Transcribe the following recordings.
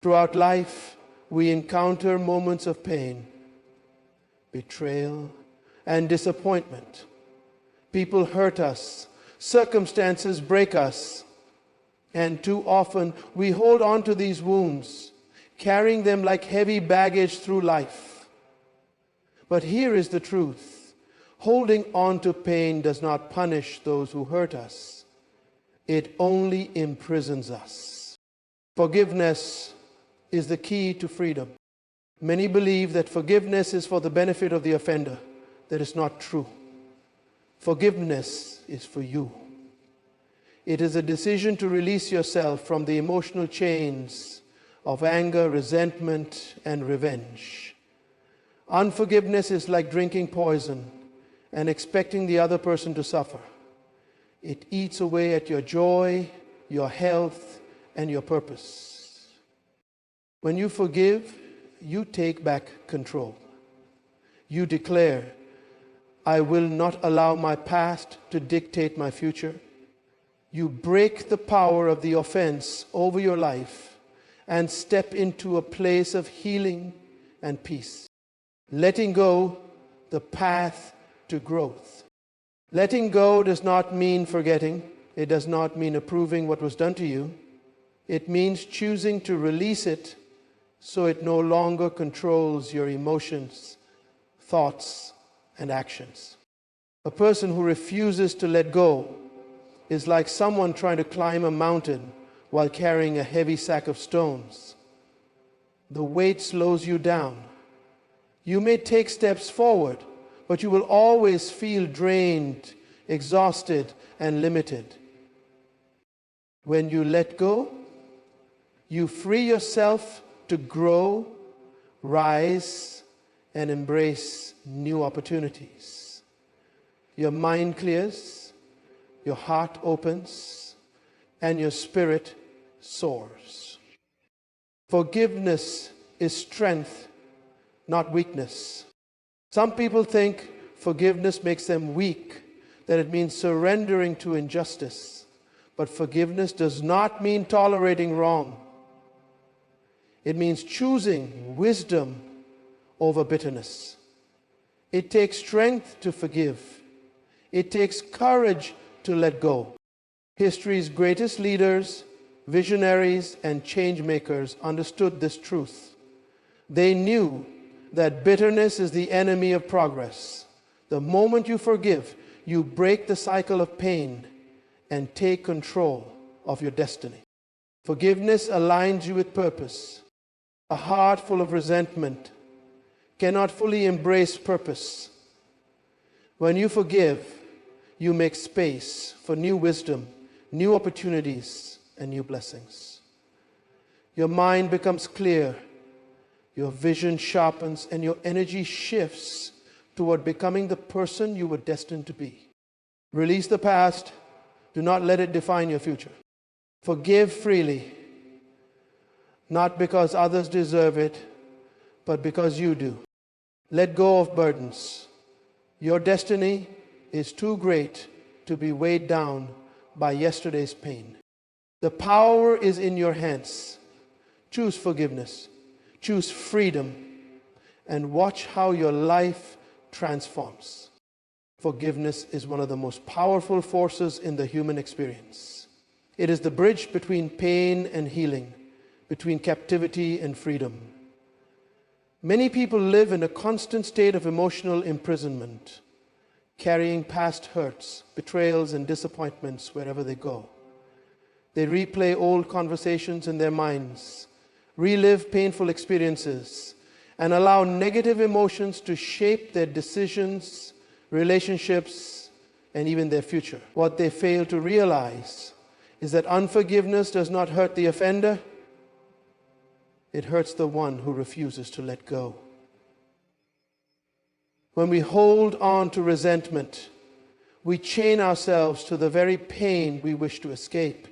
Throughout life, we encounter moments of pain, betrayal, and disappointment. People hurt us, circumstances break us, and too often we hold on to these wounds, carrying them like heavy baggage through life. But here is the truth. Holding on to pain does not punish those who hurt us. It only imprisons us. Forgiveness is the key to freedom. Many believe that forgiveness is for the benefit of the offender. That is not true. Forgiveness is for you. It is a decision to release yourself from the emotional chains of anger, resentment, and revenge. Unforgiveness is like drinking poison and expecting the other person to suffer. It eats away at your joy, your health, and your purpose. When you forgive, you take back control. You declare, I will not allow my past to dictate my future. You break the power of the offense over your life and step into a place of healing and peace. Letting go, the path to growth. Letting go does not mean forgetting. It does not mean approving what was done to you. It means choosing to release it so it no longer controls your emotions, thoughts, and actions. A person who refuses to let go is like someone trying to climb a mountain while carrying a heavy sack of stones. The weight slows you down. You may take steps forward, but you will always feel drained, exhausted, and limited. When you let go, you free yourself to grow, rise, and embrace new opportunities. Your mind clears, your heart opens, and your spirit soars. Forgiveness is strength, not weakness. Some people think forgiveness makes them weak, that it means surrendering to injustice. But forgiveness does not mean tolerating wrong. It means choosing wisdom over bitterness. It takes strength to forgive. It takes courage to let go. History's greatest leaders, visionaries, and change makers understood this truth. They knew that bitterness is the enemy of progress. The moment you forgive, you break the cycle of pain and take control of your destiny. Forgiveness aligns you with purpose. A heart full of resentment cannot fully embrace purpose. When you forgive, you make space for new wisdom, new opportunities, and new blessings. Your mind becomes clear, your vision sharpens, and your energy shifts toward becoming the person you were destined to be. Release the past. Do not let it define your future. Forgive freely, not because others deserve it, but because you do. Let go of burdens. Your destiny is too great to be weighed down by yesterday's pain. The power is in your hands. Choose forgiveness. Choose freedom. And watch how your life transforms. Forgiveness is one of the most powerful forces in the human experience. It is the bridge between pain and healing, between captivity and freedom. Many people live in a constant state of emotional imprisonment, carrying past hurts, betrayals, and disappointments wherever they go. They replay old conversations in their minds, relive painful experiences, and allow negative emotions to shape their decisions, relationships, and even their future. What they fail to realize is that unforgiveness does not hurt the offender. It hurts the one who refuses to let go. When we hold on to resentment, we chain ourselves to the very pain we wish to escape.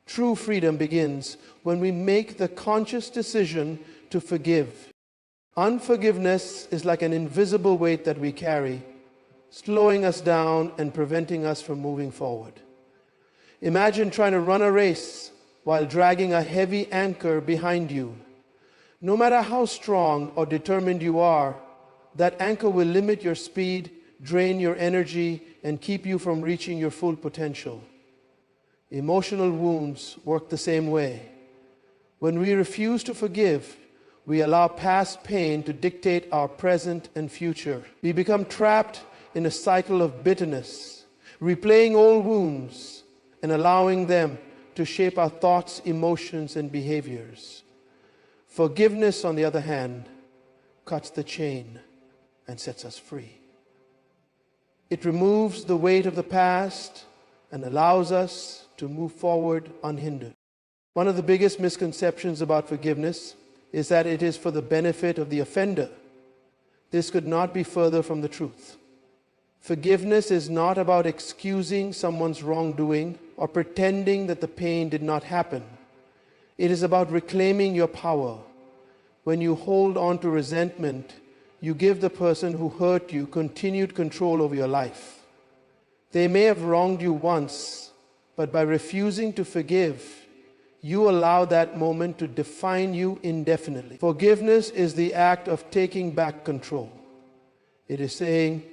True freedom begins when we make the conscious decision to forgive. Unforgiveness is like an invisible weight that we carry, slowing us down and preventing us from moving forward. Imagine trying to run a race while dragging a heavy anchor behind you. No matter how strong or determined you are, that anchor will limit your speed, drain your energy, and keep you from reaching your full potential. Emotional wounds work the same way. When we refuse to forgive, we allow past pain to dictate our present and future. We become trapped in a cycle of bitterness, replaying old wounds and allowing them to shape our thoughts, emotions, and behaviors. Forgiveness, on the other hand, cuts the chain and sets us free. It removes the weight of the past and allows us to move forward unhindered. One of the biggest misconceptions about forgiveness is that it is for the benefit of the offender. This could not be further from the truth. Forgiveness is not about excusing someone's wrongdoing or pretending that the pain did not happen. It is about reclaiming your power. When you hold on to resentment, you give the person who hurt you continued control over your life. They may have wronged you once, but by refusing to forgive, you allow that moment to define you indefinitely. Forgiveness is the act of taking back control. It is saying,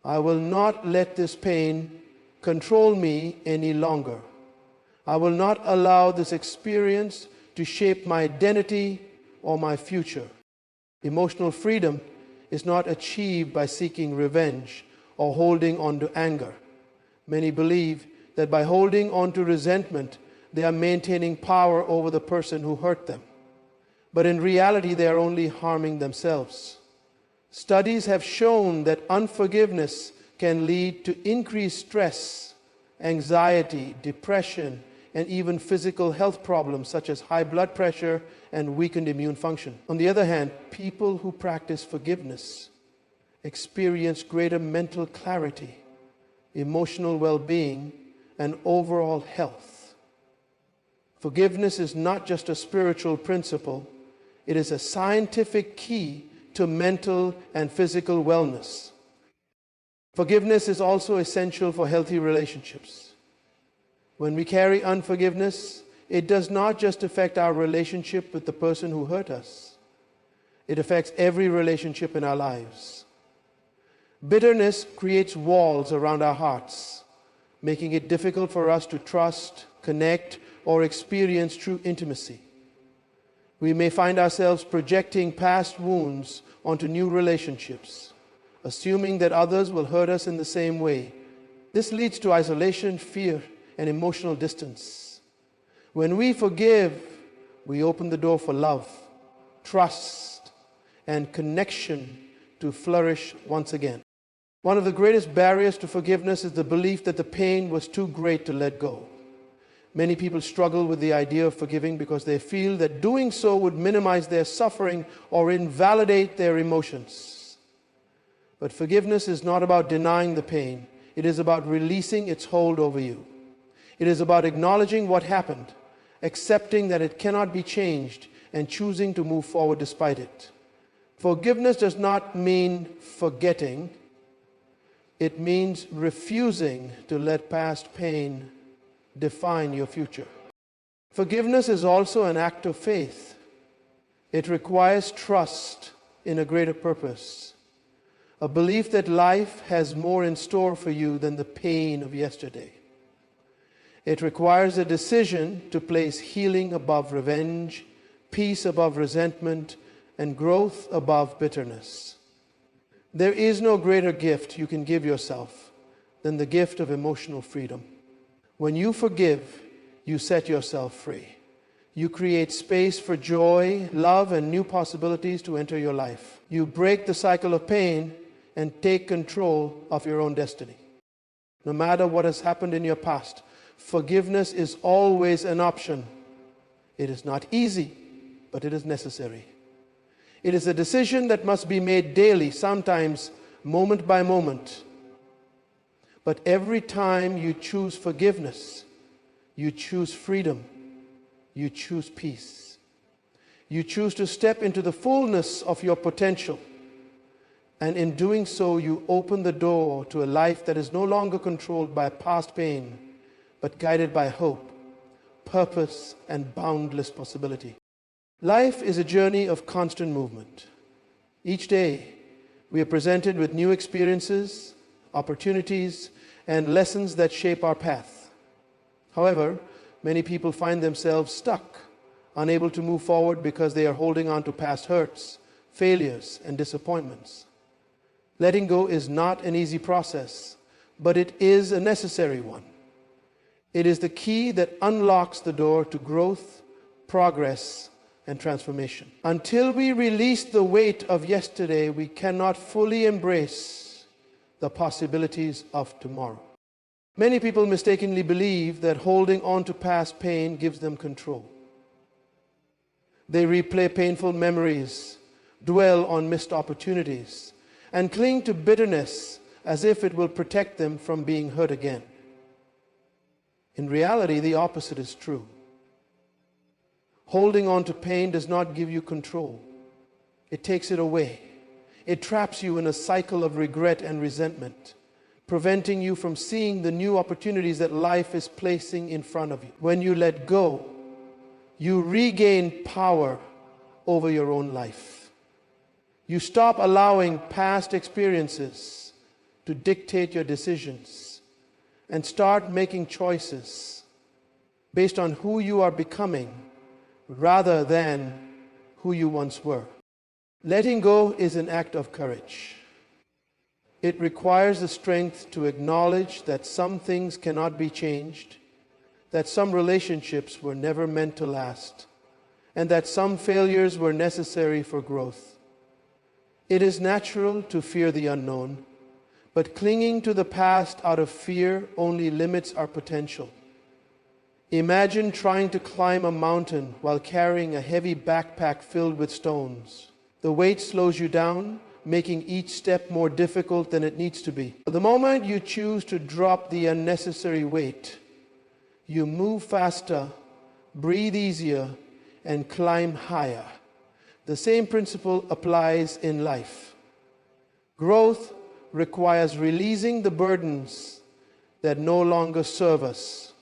I will not let this pain control me any longer. I will not allow this experience to shape my identity or my future. Emotional freedom is not achieved by seeking revenge or holding on to anger. Many believe that by holding on to resentment, they are maintaining power over the person who hurt them. But in reality, they are only harming themselves. Studies have shown that unforgiveness can lead to increased stress, anxiety, depression, and even physical health problems such as high blood pressure and weakened immune function. On the other hand, people who practice forgiveness experience greater mental clarity, emotional well-being, and overall health. Forgiveness is not just a spiritual principle, it is a scientific key to mental and physical wellness. Forgiveness is also essential for healthy relationships. When we carry unforgiveness, it does not just affect our relationship with the person who hurt us. It affects every relationship in our lives. Bitterness creates walls around our hearts, making it difficult for us to trust, connect, or experience true intimacy. We may find ourselves projecting past wounds onto new relationships, assuming that others will hurt us in the same way. This leads to isolation, fear, and emotional distance. When we forgive, we open the door for love, trust, and connection to flourish once again. One of the greatest barriers to forgiveness is the belief that the pain was too great to let go. Many people struggle with the idea of forgiving because they feel that doing so would minimize their suffering or invalidate their emotions. But forgiveness is not about denying the pain. It is about releasing its hold over you. It is about acknowledging what happened, accepting that it cannot be changed, and choosing to move forward despite it. Forgiveness does not mean forgetting. It means refusing to let past pain define your future. Forgiveness is also an act of faith. It requires trust in a greater purpose, a belief that life has more in store for you than the pain of yesterday. It requires a decision to place healing above revenge, peace above resentment, and growth above bitterness. There is no greater gift you can give yourself than the gift of emotional freedom. When you forgive, you set yourself free. You create space for joy, love, and new possibilities to enter your life. You break the cycle of pain and take control of your own destiny. No matter what has happened in your past, forgiveness is always an option. It is not easy, but it is necessary. It is a decision that must be made daily, sometimes moment by moment. But every time you choose forgiveness, you choose freedom, you choose peace. You choose to step into the fullness of your potential. And in doing so, you open the door to a life that is no longer controlled by past pain, but guided by hope, purpose, and boundless possibility. Life is a journey of constant movement. Each day, we are presented with new experiences, opportunities, and lessons that shape our path. However, many people find themselves stuck, unable to move forward because they are holding on to past hurts, failures, and disappointments. Letting go is not an easy process, but it is a necessary one. It is the key that unlocks the door to growth, progress, and transformation. Until we release the weight of yesterday, we cannot fully embrace the possibilities of tomorrow. Many people mistakenly believe that holding on to past pain gives them control. They replay painful memories, dwell on missed opportunities, and cling to bitterness as if it will protect them from being hurt again. In reality, the opposite is true. Holding on to pain does not give you control. It takes it away. It traps you in a cycle of regret and resentment, preventing you from seeing the new opportunities that life is placing in front of you. When you let go, you regain power over your own life. You stop allowing past experiences to dictate your decisions and start making choices based on who you are becoming rather than who you once were. Letting go is an act of courage. It requires the strength to acknowledge that some things cannot be changed, that some relationships were never meant to last, and that some failures were necessary for growth. It is natural to fear the unknown, but clinging to the past out of fear only limits our potential. Imagine trying to climb a mountain while carrying a heavy backpack filled with stones. The weight slows you down, making each step more difficult than it needs to be. The moment you choose to drop the unnecessary weight, you move faster, breathe easier, and climb higher. The same principle applies in life. Growth requires releasing the burdens that no longer serve us.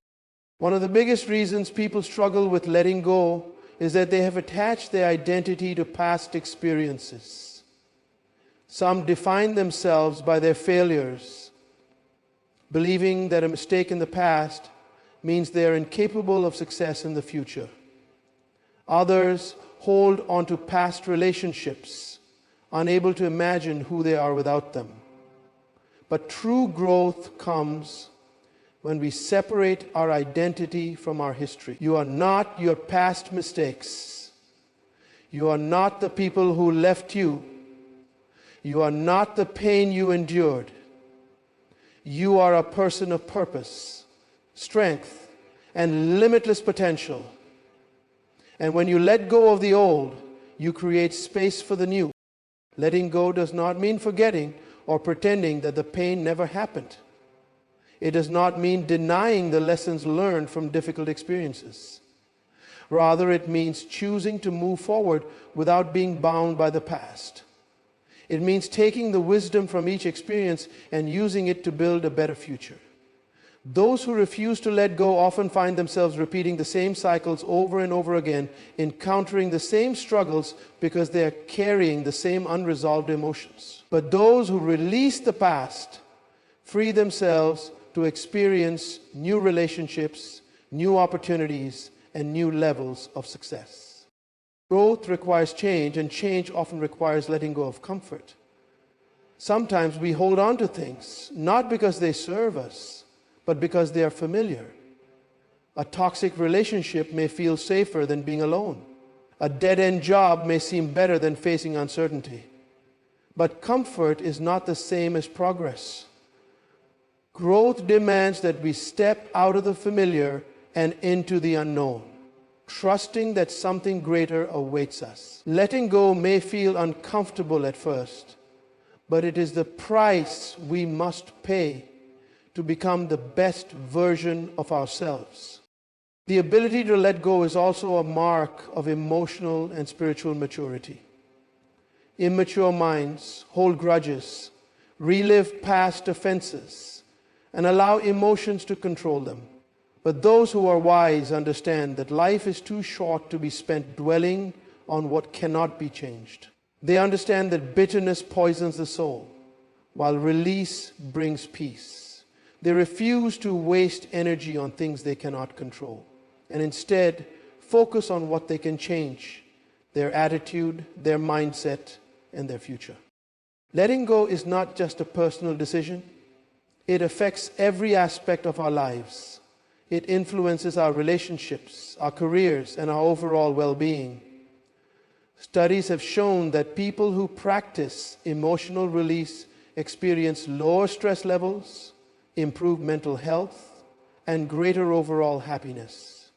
One of the biggest reasons people struggle with letting go is that they have attached their identity to past experiences. Some define themselves by their failures, believing that a mistake in the past means they are incapable of success in the future. Others hold on to past relationships, unable to imagine who they are without them. But true growth comes when we separate our identity from our history. You are not your past mistakes. You are not the people who left you. You are not the pain you endured. You are a person of purpose, strength, and limitless potential. And when you let go of the old, you create space for the new. Letting go does not mean forgetting or pretending that the pain never happened. It does not mean denying the lessons learned from difficult experiences. Rather, it means choosing to move forward without being bound by the past. It means taking the wisdom from each experience and using it to build a better future. Those who refuse to let go often find themselves repeating the same cycles over and over again, encountering the same struggles because they are carrying the same unresolved emotions. But those who release the past free themselves to experience new relationships, new opportunities, and new levels of success. Growth requires change, and change often requires letting go of comfort. Sometimes we hold on to things, not because they serve us, but because they are familiar. A toxic relationship may feel safer than being alone. A dead-end job may seem better than facing uncertainty. But comfort is not the same as progress. Growth demands that we step out of the familiar and into the unknown, trusting that something greater awaits us. Letting go may feel uncomfortable at first, but it is the price we must pay to become the best version of ourselves. The ability to let go is also a mark of emotional and spiritual maturity. Immature minds hold grudges, relive past offenses, and allow emotions to control them. But those who are wise understand that life is too short to be spent dwelling on what cannot be changed. They understand that bitterness poisons the soul, while release brings peace. They refuse to waste energy on things they cannot control, and instead focus on what they can change: their attitude, their mindset, and their future. Letting go is not just a personal decision. It affects every aspect of our lives. It influences our relationships, our careers, and our overall well-being. Studies have shown that people who practice emotional release experience lower stress levels, improved mental health, and greater overall happiness.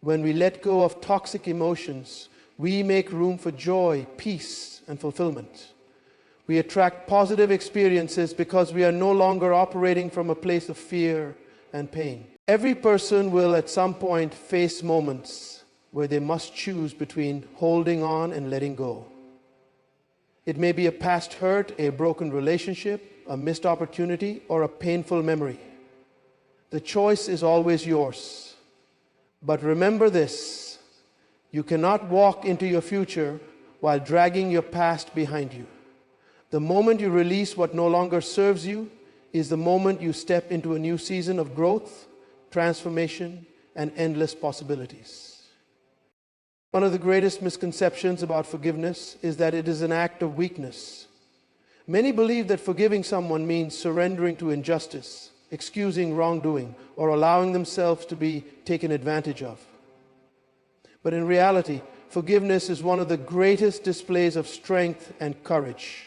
When we let go of toxic emotions, we make room for joy, peace, and fulfillment. We attract positive experiences because we are no longer operating from a place of fear and pain. Every person will at some point face moments where they must choose between holding on and letting go. It may be a past hurt, a broken relationship, a missed opportunity, or a painful memory. The choice is always yours. But remember this: you cannot walk into your future while dragging your past behind you. The moment you release what no longer serves you is the moment you step into a new season of growth, transformation, and endless possibilities. One of the greatest misconceptions about forgiveness is that it is an act of weakness. Many believe that forgiving someone means surrendering to injustice, excusing wrongdoing, or allowing themselves to be taken advantage of. But in reality, forgiveness is one of the greatest displays of strength and courage.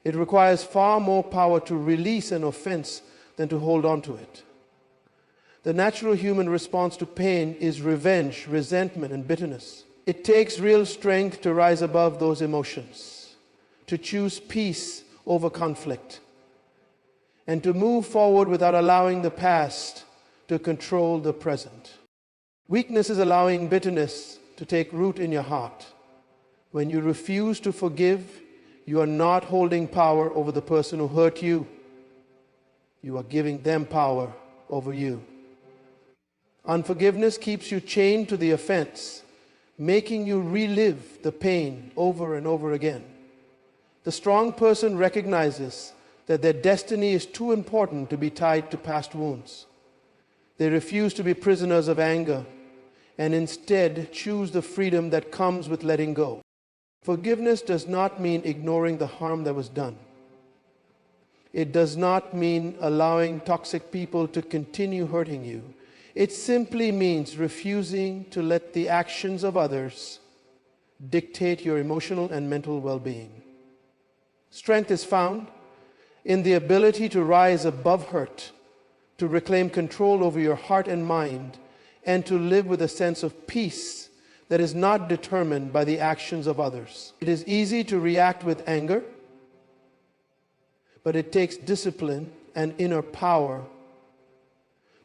It requires far more power to release an offense than to hold on to it. The natural human response to pain is revenge, resentment, and bitterness. It takes real strength to rise above those emotions, to choose peace over conflict, and to move forward without allowing the past to control the present. Weakness is allowing bitterness to take root in your heart. When you refuse to forgive, you are not holding power over the person who hurt you. You are giving them power over you. Unforgiveness keeps you chained to the offense, making you relive the pain over and over again. The strong person recognizes that their destiny is too important to be tied to past wounds. They refuse to be prisoners of anger and instead choose the freedom that comes with letting go. Forgiveness does not mean ignoring the harm that was done. It does not mean allowing toxic people to continue hurting you. It simply means refusing to let the actions of others dictate your emotional and mental well-being. Strength is found in the ability to rise above hurt, to reclaim control over your heart and mind, and to live with a sense of peace that is not determined by the actions of others. It is easy to react with anger, but it takes discipline and inner power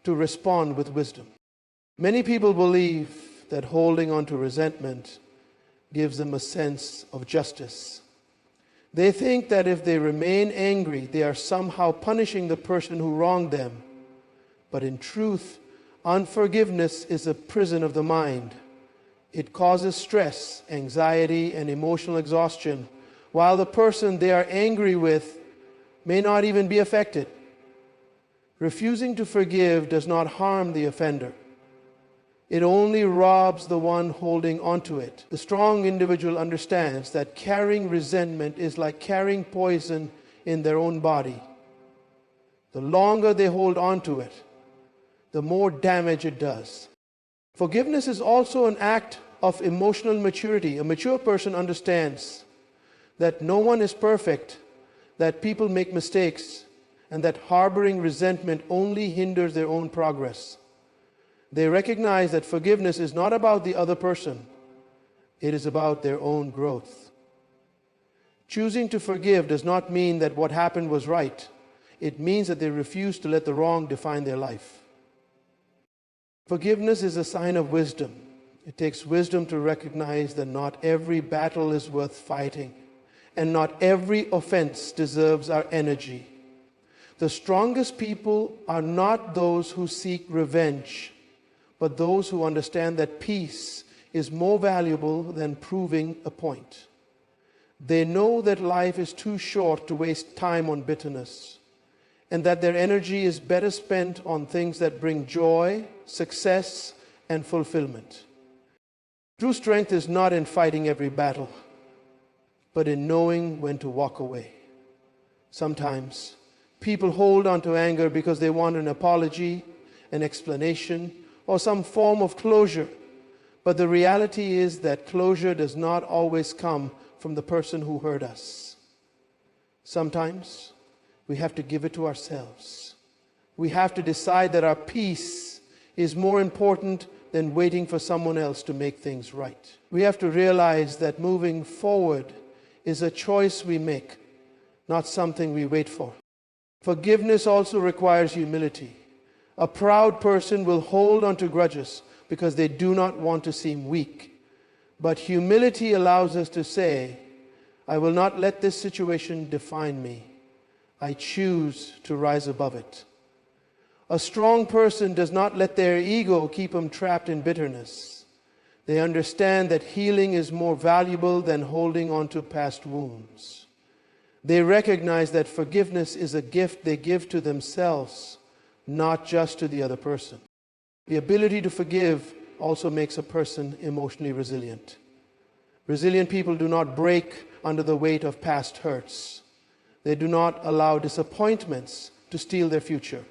to respond with wisdom. Many people believe that holding on to resentment gives them a sense of justice. They think that if they remain angry, they are somehow punishing the person who wronged them. But in truth, unforgiveness is a prison of the mind. It causes stress, anxiety, and emotional exhaustion, while the person they are angry with may not even be affected. Refusing to forgive does not harm the offender. It only robs the one holding onto it. The strong individual understands that carrying resentment is like carrying poison in their own body. The longer they hold onto it, the more damage it does. Forgiveness is also an act of emotional maturity. A mature person understands that no one is perfect, that people make mistakes, and that harboring resentment only hinders their own progress. They recognize that forgiveness is not about the other person. It is about their own growth. Choosing to forgive does not mean that what happened was right. It means that they refuse to let the wrong define their life. Forgiveness is a sign of wisdom. It takes wisdom to recognize that not every battle is worth fighting, and not every offense deserves our energy. The strongest people are not those who seek revenge, but those who understand that peace is more valuable than proving a point. They know that life is too short to waste time on bitterness, and that their energy is better spent on things that bring joy, success, and fulfillment. True strength is not in fighting every battle, but in knowing when to walk away. Sometimes people hold on to anger because they want an apology, an explanation, or some form of closure. But the reality is that closure does not always come from the person who hurt us. Sometimes we have to give it to ourselves. We have to decide that our peace is more important than waiting for someone else to make things right. We have to realize that moving forward is a choice we make, not something we wait for. Forgiveness also requires humility. A proud person will hold on to grudges because they do not want to seem weak. But humility allows us to say, I will not let this situation define me. I choose to rise above it. A strong person does not let their ego keep them trapped in bitterness. They understand that healing is more valuable than holding on to past wounds. They recognize that forgiveness is a gift they give to themselves, not just to the other person. The ability to forgive also makes a person emotionally resilient. Resilient people do not break under the weight of past hurts. They do not allow disappointments to steal their future.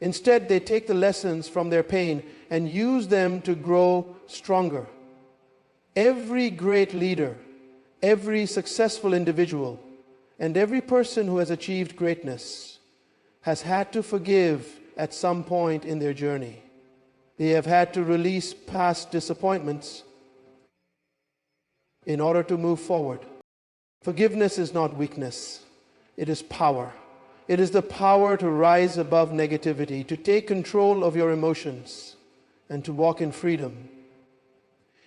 Instead, they take the lessons from their pain and use them to grow stronger. Every great leader, every successful individual, and every person who has achieved greatness has had to forgive at some point in their journey. They have had to release past disappointments in order to move forward. Forgiveness is not weakness, it is power. It is the power to rise above negativity, to take control of your emotions, and to walk in freedom.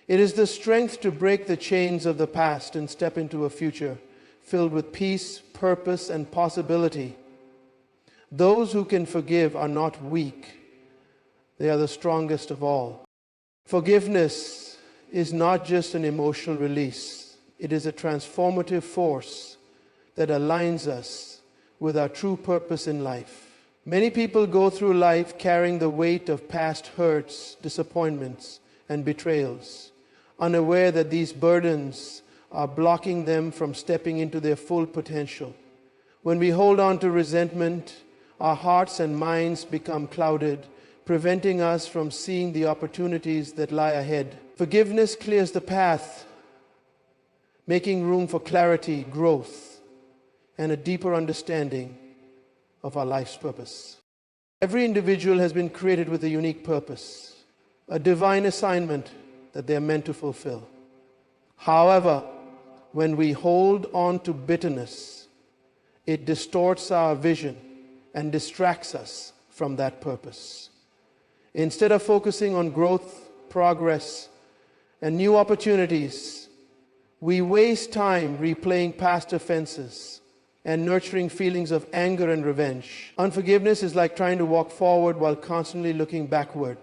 It is the strength to break the chains of the past and step into a future filled with peace, purpose, and possibility. Those who can forgive are not weak. They are the strongest of all. Forgiveness is not just an emotional release. It is a transformative force that aligns us with our true purpose in life. Many people go through life carrying the weight of past hurts, disappointments, and betrayals, unaware that these burdens are blocking them from stepping into their full potential. When we hold on to resentment, our hearts and minds become clouded, preventing us from seeing the opportunities that lie ahead. Forgiveness clears the path, making room for clarity, growth, and a deeper understanding of our life's purpose. Every individual has been created with a unique purpose, a divine assignment that they are meant to fulfill. However, when we hold on to bitterness, it distorts our vision and distracts us from that purpose. Instead of focusing on growth, progress, and new opportunities, we waste time replaying past offenses and nurturing feelings of anger and revenge. Unforgiveness is like trying to walk forward while constantly looking backward.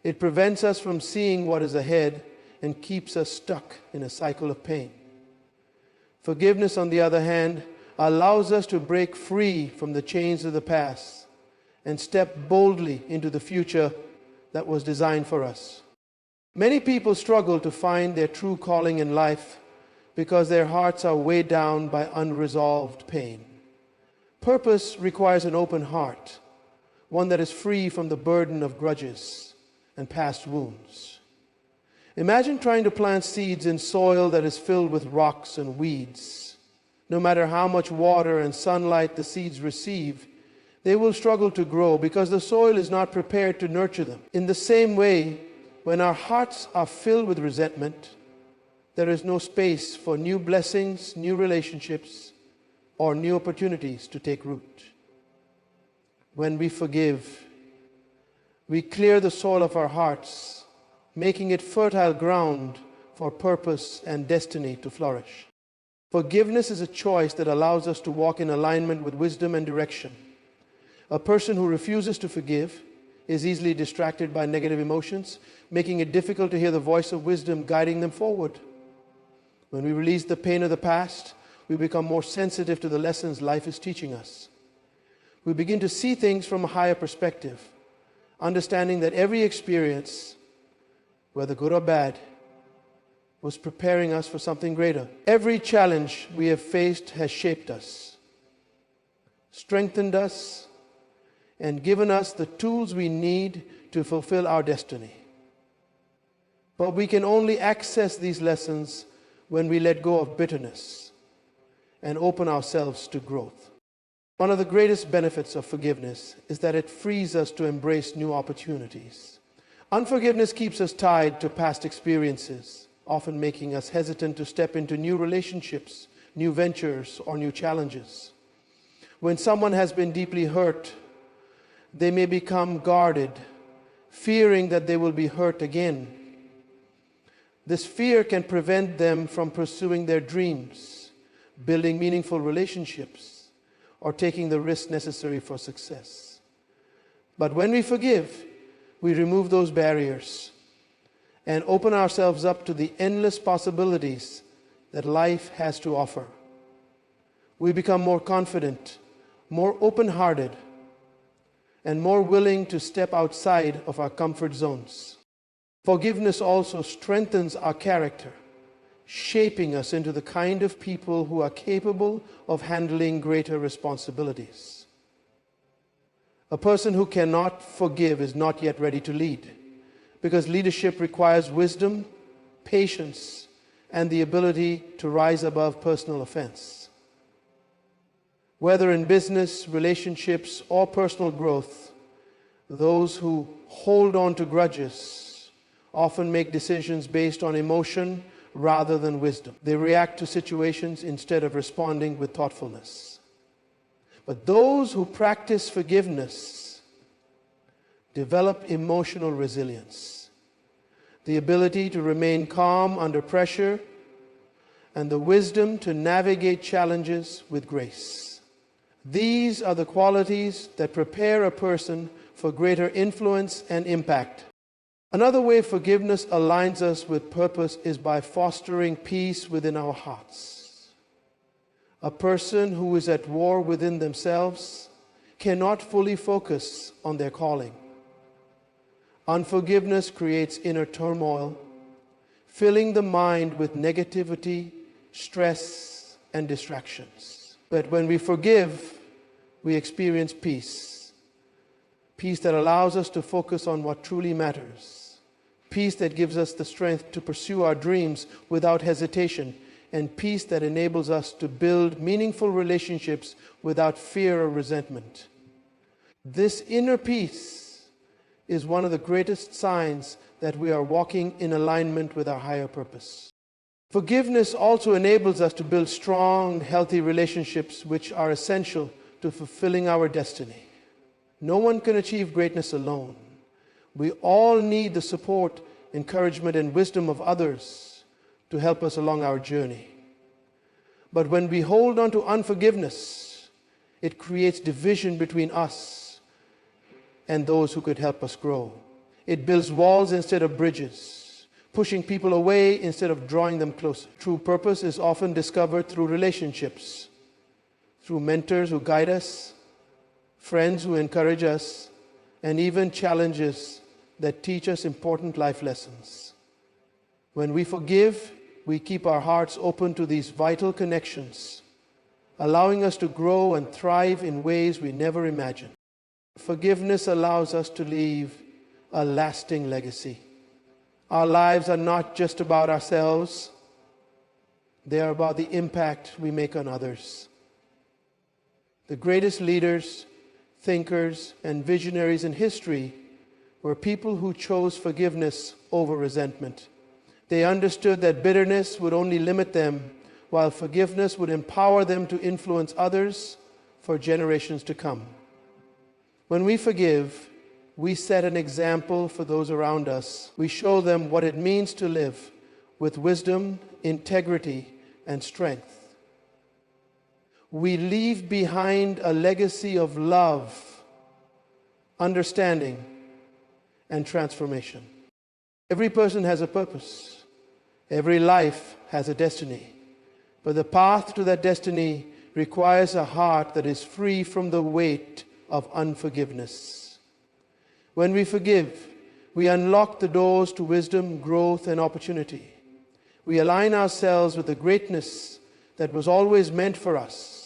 It prevents us from seeing what is ahead and keeps us stuck in a cycle of pain. Forgiveness, on the other hand, allows us to break free from the chains of the past and step boldly into the future that was designed for us. Many people struggle to find their true calling in life because their hearts are weighed down by unresolved pain. Purpose requires an open heart, one that is free from the burden of grudges and past wounds. Imagine trying to plant seeds in soil that is filled with rocks and weeds. No matter how much water and sunlight the seeds receive, they will struggle to grow because the soil is not prepared to nurture them. In the same way, when our hearts are filled with resentment, there is no space for new blessings, new relationships, or new opportunities to take root. When we forgive, we clear the soil of our hearts, making it fertile ground for purpose and destiny to flourish. Forgiveness is a choice that allows us to walk in alignment with wisdom and direction. A person who refuses to forgive is easily distracted by negative emotions, making it difficult to hear the voice of wisdom guiding them forward. When we release the pain of the past, we become more sensitive to the lessons life is teaching us. We begin to see things from a higher perspective, understanding that every experience, whether good or bad, was preparing us for something greater. Every challenge we have faced has shaped us, strengthened us, and given us the tools we need to fulfill our destiny. But we can only access these lessons when we let go of bitterness and open ourselves to growth. One of the greatest benefits of forgiveness is that it frees us to embrace new opportunities. Unforgiveness keeps us tied to past experiences, often making us hesitant to step into new relationships, new ventures, or new challenges. When someone has been deeply hurt, they may become guarded, fearing that they will be hurt again. This fear can prevent them from pursuing their dreams, building meaningful relationships, or taking the risks necessary for success. But when we forgive, we remove those barriers and open ourselves up to the endless possibilities that life has to offer. We become more confident, more open-hearted, and more willing to step outside of our comfort zones. Forgiveness also strengthens our character, shaping us into the kind of people who are capable of handling greater responsibilities. A person who cannot forgive is not yet ready to lead, because leadership requires wisdom, patience, and the ability to rise above personal offense. Whether in business, relationships, or personal growth, those who hold on to grudges often make decisions based on emotion rather than wisdom. They react to situations instead of responding with thoughtfulness. But those who practice forgiveness develop emotional resilience, the ability to remain calm under pressure, and the wisdom to navigate challenges with grace. These are the qualities that prepare a person for greater influence and impact. Another way forgiveness aligns us with purpose is by fostering peace within our hearts. A person who is at war within themselves cannot fully focus on their calling. Unforgiveness creates inner turmoil, filling the mind with negativity, stress, and distractions. But when we forgive, we experience peace. Peace that allows us to focus on what truly matters. Peace that gives us the strength to pursue our dreams without hesitation. And peace that enables us to build meaningful relationships without fear or resentment. This inner peace is one of the greatest signs that we are walking in alignment with our higher purpose. Forgiveness also enables us to build strong, healthy relationships which are essential to fulfilling our destiny. No one can achieve greatness alone. We all need the support, encouragement, and wisdom of others to help us along our journey. But when we hold on to unforgiveness, it creates division between us and those who could help us grow. It builds walls instead of bridges, pushing people away instead of drawing them closer. True purpose is often discovered through relationships, through mentors who guide us, friends who encourage us, and even challenges that teach us important life lessons. When we forgive, we keep our hearts open to these vital connections, allowing us to grow and thrive in ways we never imagined. Forgiveness allows us to leave a lasting legacy. Our lives are not just about ourselves, they are about the impact we make on others. The greatest leaders, thinkers, and visionaries in history were people who chose forgiveness over resentment. They understood that bitterness would only limit them, while forgiveness would empower them to influence others for generations to come. When we forgive, we set an example for those around us. We show them what it means to live with wisdom, integrity, and strength. we leave behind a legacy of love, understanding, and transformation. Every person has a purpose. Every life has a destiny. But the path to that destiny requires a heart that is free from the weight of unforgiveness. When we forgive, we unlock the doors to wisdom, growth, and opportunity. We align ourselves with the greatness that was always meant for us.